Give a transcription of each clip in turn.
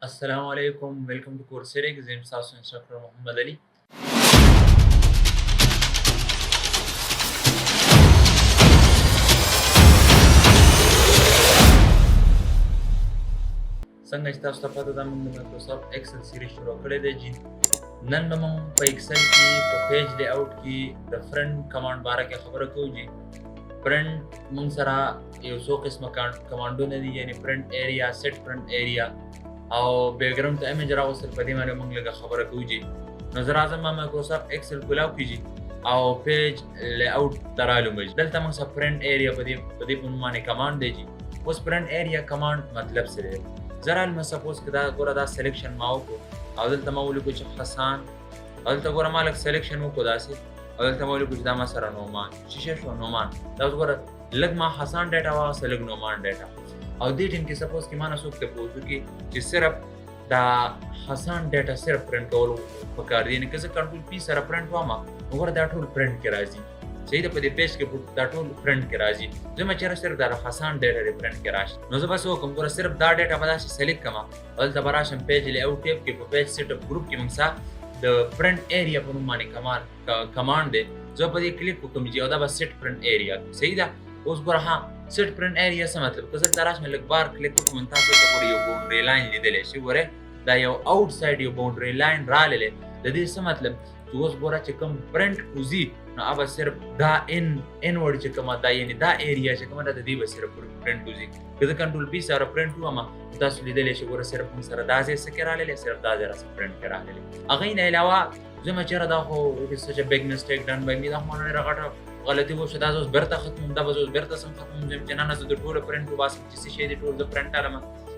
السلام علیکم ویلکم ټو کورسیډ زم تاسو انسټرکټر محمد علي. څنګه چې تاسو ته پته ده موږ د مایکروسافټ ایکسل سیریز شروع کړی دی جی. نن به موږ په ایکسل کې په پیج لی اوټ کې د فرنٹ کمانډ باره کې خبره کوو جی. فرنٹ موږ سره یو څو قسمه کمانډونه دي، یعنی فرنٹ ایریا، سیټ فرنٹ ایریا او بیکګراوند ته امیج راوستل. په دې باندې موږ لږه خبره کوو جی. نو زه راځم ما مایکروسافټ ایکسل کولاو کیږي او پیج لی اوټ ته رالم جی. دلته موږ سره فرنٹ ایریا په دې په نوم باندې کمانډ دی جی. اوس فرنٹ ایریا کمانډ مطلب څه دی؟ زه رالم سپوز که دا ګوره دا سلیکشن ما وکړو او دلته ما ولیکو چې حسان، او دلته ګوره ما لږ سلیکشن وکړو داسې، او دلته ما ولیکو چې دا ما سره نومان شیشه شو نومان. دا اوس ګوره لږ ما حسان ډیټا واغسته، لږ نومان ډیټا. او دې ټیم کې سپوز کې ما نه څوک ته پوښتنه وکړي چې صرف دا حسان ډیټا صرف پرنټ کول پکار دي، یعنې که زه کنټرول پی سره پرنټ وایم نو ګوره دا ټول پرنټ کې راځي. صحیح ده، په دې پیج کې دا ټول پرنټ کې راځي. زه مې چېرې صرف دا حسان ډیټا دې پرنټ کې راشي، نو زه بس وکړم ګوره صرف دا ډیټا به داسې سلیکټ کړم او دلته به راشم پیج لی اوټ ټیب کې په پیج سیټ اپ ګروپ کې موږ سره د فرنٹ ایریا په نوم باندې کمانډ دی. زه په دې کلیک وکړم جی او دا به سیټ فرنٹ ایریا. صحیح ده. اوس ګوره ها سیټ فرنٹ ایریا څه مطلب؟ که زه دلته راشم لږ بار کلیک وکړم تاسو ته ګوره یو باونډري لاین لیدلی شي. ګوره دا یو آوټ سایډ یو باونډري لاین راغلی. د دې څه مطلب چې اوس ګوره چې کوم پرنټ وځي نو هغه صرف دا انورډ چې کومه دا یعنې دا ایریا چې کومه ده د دې به صرف پرنټ وځي. که زه کنټرول پی سره پرنټ ووایم تاسو لیدلی شئ ګوره صرف موږ سره دا ځای څه کې راغلی، صرف دا ځای راسره پرنټ کې راغلی. هغې نه علاوه زه مې چېرې دا خو سچ ا بګ مسټیک ډن بای می، دا خو ما ډېره غټه غلطي وشوه، دا زه اوس بېرته ختموم، دا به زه اوس بېرته سم ختموم. زه چې نه نه زه د ټوله پرنټ وباسم چې څه شی دي ټول زه پرنټ الم،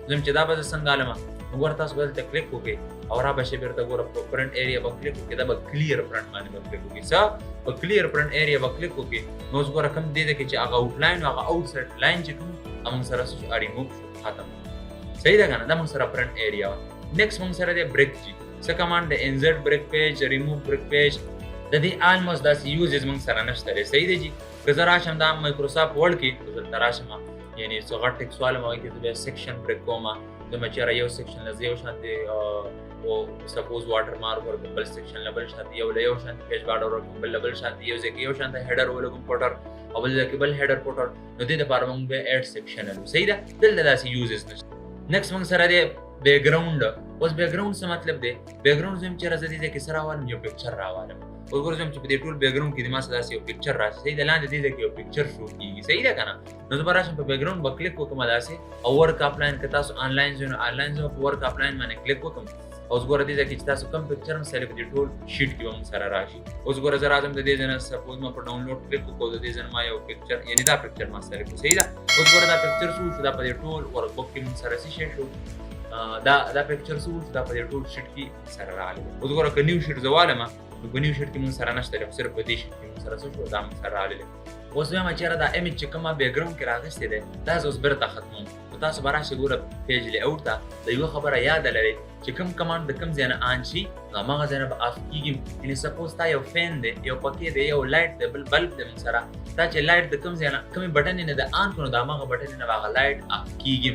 زه چې دا به زه څنګه الم. نو ګوره تاسو به دلته کلیک وکړئ او را به شي بېرته ګوره په فرنٹ ایریا به کلیک وکړئ، دا به کلیر فرنٹ باندې به کلیک وکړئ. څه په کلیر فرنٹ ایریا به کلیک وکړئ نو اوس ګوره کوم دی ده کې چې هغه آوټ لاین او هغه آوټ سایډ لاین چې کوم موږ سره څه شو ریموو شو، ختم. صحیح ده که نه؟ دا موږ سره فرنٹ ایریا وه. نیکسټ موږ سره دی بریک جي. څه کمانډ دی؟ انزرټ بریک پیج، ریموو بریک پیج. د دې آلموسټ داسې یوزز موږ سره نشته دی. صحیح دی جي. که زه راشم دا مایکروسافټ ورډ کې دلته راشم، یعنې څه غټ ټکس والم هغې کې زه بیا سیکشن بریک کوم. زه مې چېرې یو سیکشن له زه یو شانتې سپوز واټر مارک ورکړم، بل سیکشن له بل شانتې، یو له یو شانتې پیج باډر ورکړم، بل له بل شانتې، یو ځای کې یو شانته هیډر ولګوم پوټر او بل ځای کې بل هیډر پوټر. نو دې دپاره موږ بیا ایډ سیکشن الو. صحیح ده. دلته داسې یوزز نشته. نیکسټ موږ سره دی بیکګراوند. اوس بیکګراوند څه مطلب دی؟ بیکګراوند زه یم چېرې زه دې ځای کې څه راوالم؟ یو پکچر راوالم. اوس ګوره زه یم چې په دې ټول بیکګراوند کې د ما څه داسې یو پکچر راشي. صحیح ده. لاندې دې ځای کې یو پکچر شو کېږي. صحیح ده که نه؟ نو زه به راشم په بیکګراوند به کلیک وکړم داسې او ورک اپلاین که تاسو آنلاین ځئ نو آنلاین زه به په ورک اپلاین باندې کلیک وکړم. اوس ګوره دې ځای کې چې تاسو کوم پکچر هم سلیکټ دې ټول شیټ کې به موږ سره راشي. اوس ګوره زه راځم د دې ځای نه سپوز ما په ډاونلوډ کلیک وکړو، د دې ځای نه ما یو پکچر یعنې دا پکچر ما سلیکټ کړو. صحیح ده. اوس ګوره دا پکچر څه وشو؟ دا په دې ټول ورک بک کې موږ سره څه شی شو؟ دا پکچر څه وشو؟ دا په دې ټول شیټ کې سره راغلی. اوس ګوره که نیو شیټ زه والم نو په نیو شیټ کې موږ سره نشته دی، خو صرف په دې شیټ کې موږ سره څه شو؟ دا موږ سره راغلی. اوس وایم چېرې دا امیج چې کومه بیکګراوند کې راغستی دی دا زه اوس بېرته ختموم. نو تاسو به راشئ ګوره پیج لی اوټ ته د یوه خبره یاده لرئ چې کوم کمانډ د کوم ځای نه آن شي نو هماغه ځای نه به آف کېږي. یعنې سپوز تا یو فین دی، یو پکې دی، یو لایټ دی، بل بلب دی موږ سره. دا چې لایټ د کوم ځای نه کومې بټن یې نه د آن کړو نو د هماغه بټن یې نه به هغه لایټ آف کېږي.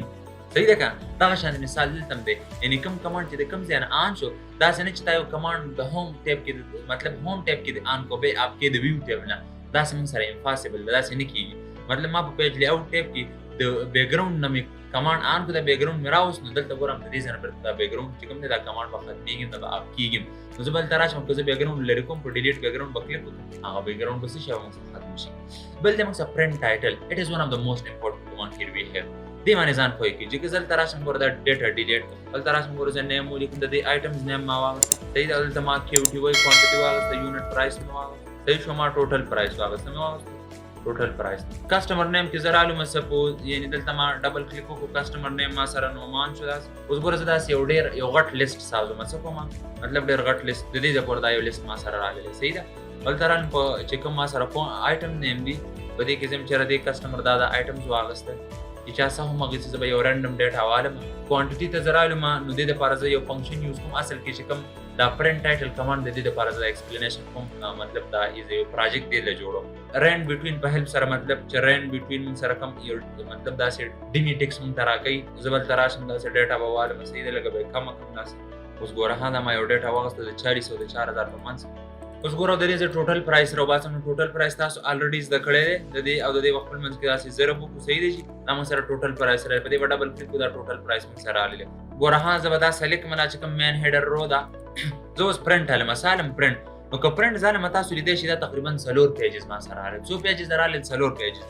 صحیح ده که نه؟ دغه شان مثال دلته هم دی. یعنې کوم کمانډ چې د کوم ځای نه آن شو داسې نه چې تا یو کمانډ د ہوم ټیب کې مطلب ہوم ټیب کې د آن کو بیا آپ کې د ویو ټیب نه، داسې موږ سره امپاسبل ده، داسې نه کېږي. مطلب ما په پیج لی اوټ ټیب کې د بیکګراوند نه مې کمانډ آن کړو، دا بیکګراوند مې راوست نو دلته ګورم د دې ځای نه بېرته دا بیکګراوند چې کوم دی دا کمانډ به ختمېږي دا به آف کېږي. نو زه به دلته راشم که زه بیکګراوند لرې کوم په ډیلیټ بیکګراوند به کلیک وکړم هغه بیکګراوند به څه شي موږ سره ختم شي. بل دی موږ سره پرنټ ټایټل. اټ از ون اف د موسټ امپورټنټ کمانډ هیر وی هیو. دې باندې ځان پوه کړئ چې که زه دلته راشم ګوره دا ډیټا ډیلیټ کړم، دلته راشم ګوره زه نیم ولیکم، د دې آیټمز نیم ما واغسته. صحیح ده. دلته ما کیوټي وایي کوانټټي واغسته، یونټ پرایس مې واغسته. صحیح شو. ما ټوټل پرایس واغسته مې واغسته ټوټل پرایس. کسټمر نیم کې زه رالم سپوز یعنې دلته ما ډبل کلیک وکړو کسټمر نیم ما سره نومان شو. داسې اوس ګوره زه داسې یو غټ لیست سازوم. څه کوم مطلب ډېر غټ لیست د دې ځای پورې دا یو لیست ما سره راغلی. صحیح ده. دلته رالم چې کوم ما سره آیټم نیم دي په دې کې زه یم چېرې دې کسټمر دا آیټمز واغسته. چې چا څه هم هغه څه به یو رانډم ډیټا والم کوانټیټي ته زرالم نو د لپاره زه یو فنکشن یوز کوم اصل کې چې کوم دا پرنٹ ټایټل کمانډ د دې لپاره زه ایکسپلینیشن کوم مطلب دا از یو پروجیکټ دی له جوړو رین بټوین په هیلپ سره مطلب چې رین بټوین من سره کوم یو مطلب دا سه ډیمی ټیکس مون تراکې زبل تراشم دا سه ډیټا بواله مسې دې لګه به کم ناس اوس ګوره ها دا ما یو ډیټا واغسته د 400 د 4000 په منځ اوس ګوره د دې ټوټل پرایس رو باسم ټوټل پرایس تاسو الریډي زده کړی د دې او د دې خپل منځ کې داسې زره بو صحیح دی چې دا مون سره ټوټل پرایس راځي په دې ډبل کلیک دا ټوټل پرایس مون سره راځي ګوره ها زبدا سلیکټ منا چې کوم مین هیډر رو دا زه اوس پرنټ علم سالم پرنټ نو که پرنټ ځانه متا سو لیدې شي دا تقریبا 4 پیجز ما سره راځي 2 پیجز راځي 4 پیجز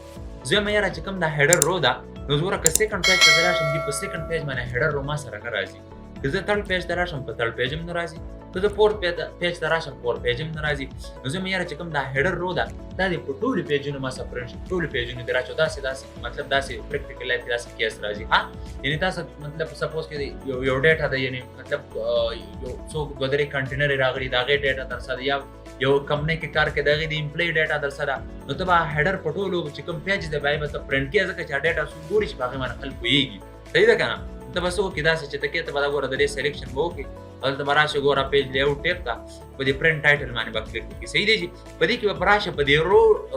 زه مې را چې کوم دا هیډر رو دا نو زوره که سیکنډ پیج ته راشم دی په سیکنډ پیج باندې هیډر رو ما سره نه راځي که زه تھرډ پیج ته راشم په تھرډ پیج هم نه راځي که زه فورث پیج ته راشم فورث پیج هم نه راځي نو زه مې را چې کوم دا هیډر رو دا د په ټولو پیجونو ما سره پرنټ ټولو پیجونو درا 14 مطلب داسې پریکټیکل لایف داسې کیس راځي ها یعنی تاسو مطلب سپوز کې یو ډیټا دا یعنی مطلب یو څوک د درې کنټینر راغلی دا غي ډیټا درسره یا یو کمپنی کې کار کې دغه د امپلوی ډیټا درسره نو تبا هیډر پټولو چې کوم پیج دی بای مطلب پرنټ کې ځکه چې ډیټا سو ګوري چې باغې باندې خلک ویږي صحیح ده کنه ته بس وکي دا چې تکي ته بدا ګوره د دې سلیکشن وو کې ولته براشه ګوره پیج لیاوټ ټیپ تا په دې پرنٹ ټایټل باندې با کلیک وکي صحیح دی چې په دې کې براشه په دې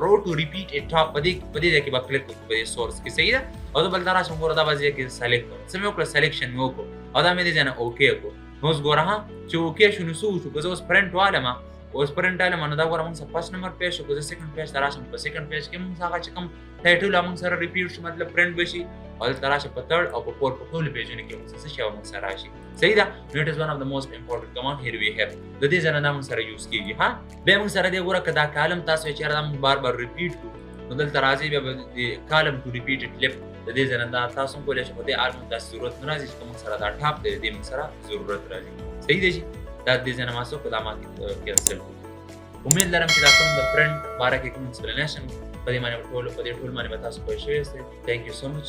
رو ټو ریپیټ ات ټاپ په دې کې با کلیک وکي په دې سورس کې صحیح ده او بل دراشه ګوره دا وځي کې سلیکټ سم یو کړ سلیکشن وو کو او دا مې دې نه اوکې کو نو ګوره ها چې اوکې شنو سو که اوس پرنٹ واله ما اوس پرنٹ واله ما نو دا ګوره موږ فرست نمبر پیج شو که سیکنډ پیج دراشم په سیکنډ پیج کې موږ هغه چې کوم ټایټل موږ سره ریپیټ شو مطلب پرنٹ بشي او تراشه په تھرډ او په فور په ټول پیجونو کې موږ څه شاو موږ سره راشي صحیح ده نو اټ از ون اف د موست امپورټنت کمانډ هیر وی هاف د دې ځنه موږ سره یوز کیږي ها به موږ سره دې ګوره کدا کالم تاسو چې را موږ بار بار ریپیټ کو نو دلته راځي به د کالم ټو ریپیټ اټ لیفت د دې ځنه دا تاسو کولای شئ په دې البم تاسو ضرورت نه راځي چې موږ سره دا ټاپ دې موږ سره ضرورت راځي صحیح دی دا دې ځنه ما سو په دامه کینسل امید لرم چې دا کوم د پرنٹ باره کې کوم ایکسپلینیشن په دې باندې ټول باندې تاسو پوه شئ ثانک یو سو مچ